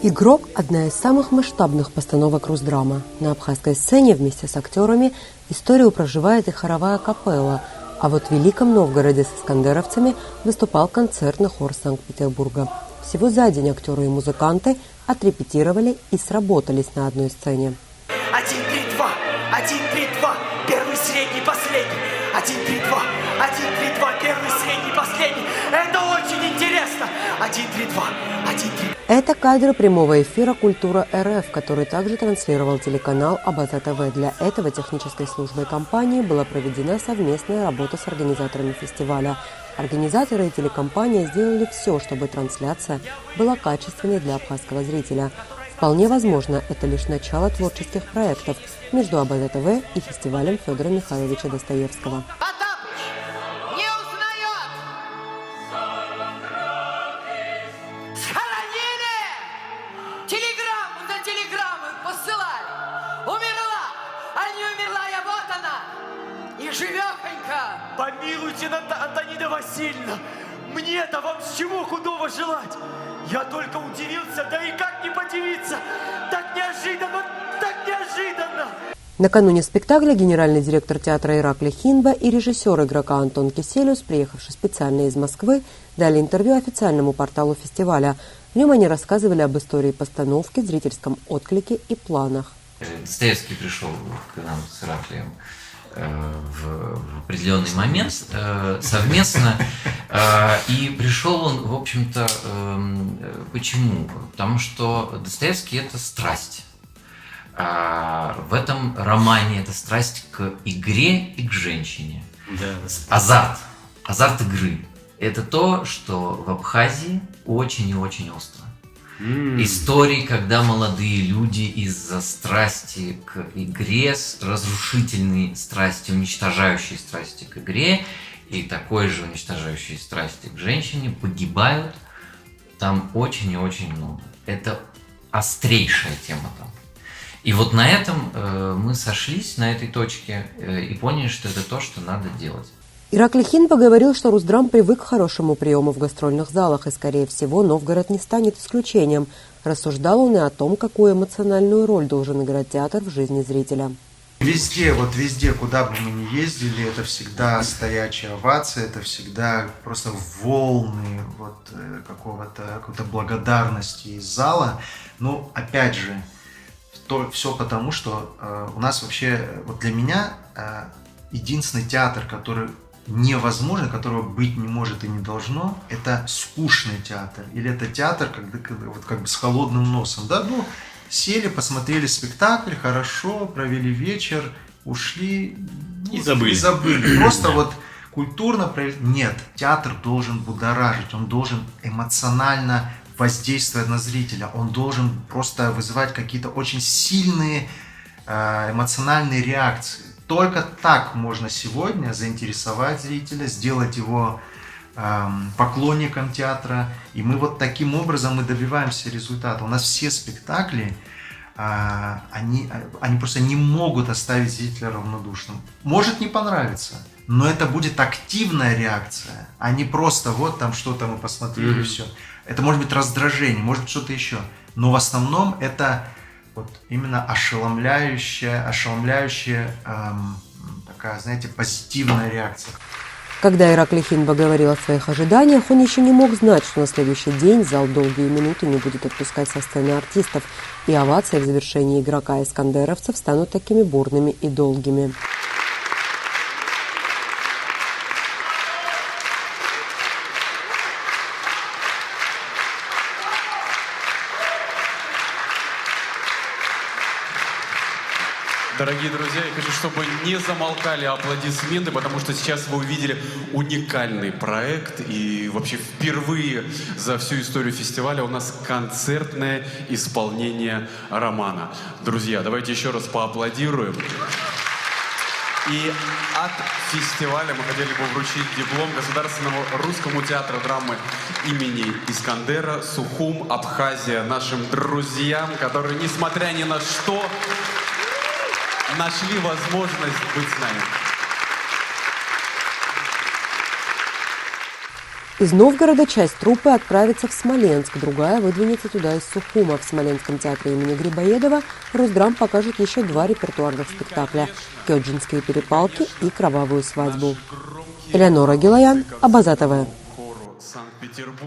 «Игрок» – одна из самых масштабных постановок Русдрама. На абхазской сцене вместе с актерами историю проживает и хоровая капелла, а вот в Великом Новгороде с искандеровцами выступал концертный хор Санкт-Петербурга. Всего за день актеры и музыканты отрепетировали и сработались на одной сцене. 1-3-2, 1-3-2, первый, средний, последний. 1-3-2, 1-3-2, первый, средний, последний. Это очень интересно. 1-3-2, 1-3. Это кадры прямого эфира «Культура РФ», который также транслировал телеканал Абаза ТВ. Для этого технической службой компании была проведена совместная работа с организаторами фестиваля. Организаторы и телекомпания сделали все, чтобы трансляция была качественной для абхазского зрителя. Вполне возможно, это лишь начало творческих проектов между Абаза ТВ и фестивалем Федора Михайловича Достоевского. Живехонька! Помилуйте, Антонида Васильевна! Мне-то вам с чего худого желать? Я только удивился, да и как не подивиться? Так неожиданно, так неожиданно! Накануне спектакля генеральный директор театра Ираклий Хинба и режиссер «Игрока» Антон Киселюс, приехавший специально из Москвы, дали интервью официальному порталу фестиваля. В нем они рассказывали об истории постановки, зрительском отклике и планах. Достоевский пришел к нам с Ираклием в определенный момент совместно, и пришел он, в общем-то, почему? Потому что Достоевский – это страсть. В этом романе это страсть к игре и к женщине. Да. Азарт игры. Это то, что в Абхазии очень и очень остро. Истории, когда молодые люди из-за страсти к игре, разрушительной страсти, уничтожающей страсти к игре и такой же уничтожающей страсти к женщине погибают, там очень и очень много. Это острейшая тема там. И вот на этом мы сошлись, на этой точке, и поняли, что это то, что надо делать. Ираклий Хинба говорил, что Русдрам привык к хорошему приему в гастрольных залах, и, скорее всего, Новгород не станет исключением. Рассуждал он и о том, какую эмоциональную роль должен играть театр в жизни зрителя. Везде, везде, куда бы мы ни ездили, это всегда стоячая овация, это всегда просто волны какой-то благодарности из зала. Но, опять же, все потому, что у нас вообще, для меня, единственный театр, который невозможно, которого быть не может и не должно, это скучный театр. Или это театр как бы с холодным носом. Да? Сели, посмотрели спектакль, хорошо, провели вечер, ушли и забыли. Просто культурно провели. Нет, театр должен будоражить, он должен эмоционально воздействовать на зрителя, он должен просто вызывать какие-то очень сильные эмоциональные реакции. Только так можно сегодня заинтересовать зрителя, сделать его поклонником театра. И мы таким образом и добиваемся результата. У нас все спектакли, они просто не могут оставить зрителя равнодушным. Может не понравиться, но это будет активная реакция, а не просто там что-то мы посмотрели, все. Это может быть раздражение, может быть что-то еще. Но в основном это именно ошеломляющая такая, знаете, позитивная реакция. Когда Ираклий Хинба говорил о своих ожиданиях, он еще не мог знать, что на следующий день зал долгие минуты не будет отпускать со сцены артистов, и овации в завершении «Игрока» искандеровцев станут такими бурными и долгими. Дорогие друзья, я хочу, чтобы не замолкали аплодисменты, потому что сейчас вы увидели уникальный проект. И вообще впервые за всю историю фестиваля у нас концертное исполнение романа. Друзья, давайте еще раз поаплодируем. И от фестиваля мы хотели бы вручить диплом Государственному русскому театру драмы имени Искандера, Сухум, Абхазия, нашим друзьям, которые, несмотря ни на что, нашли возможность быть с нами. Из Новгорода часть труппы отправится в Смоленск, другая выдвинется туда из Сухума. В Смоленском театре имени Грибоедова Росдрам покажет еще 2 репертуарных спектакля – «Кёджинские перепалки» и «Кровавую свадьбу». Элеонора Гилаян, Абаза ТВ.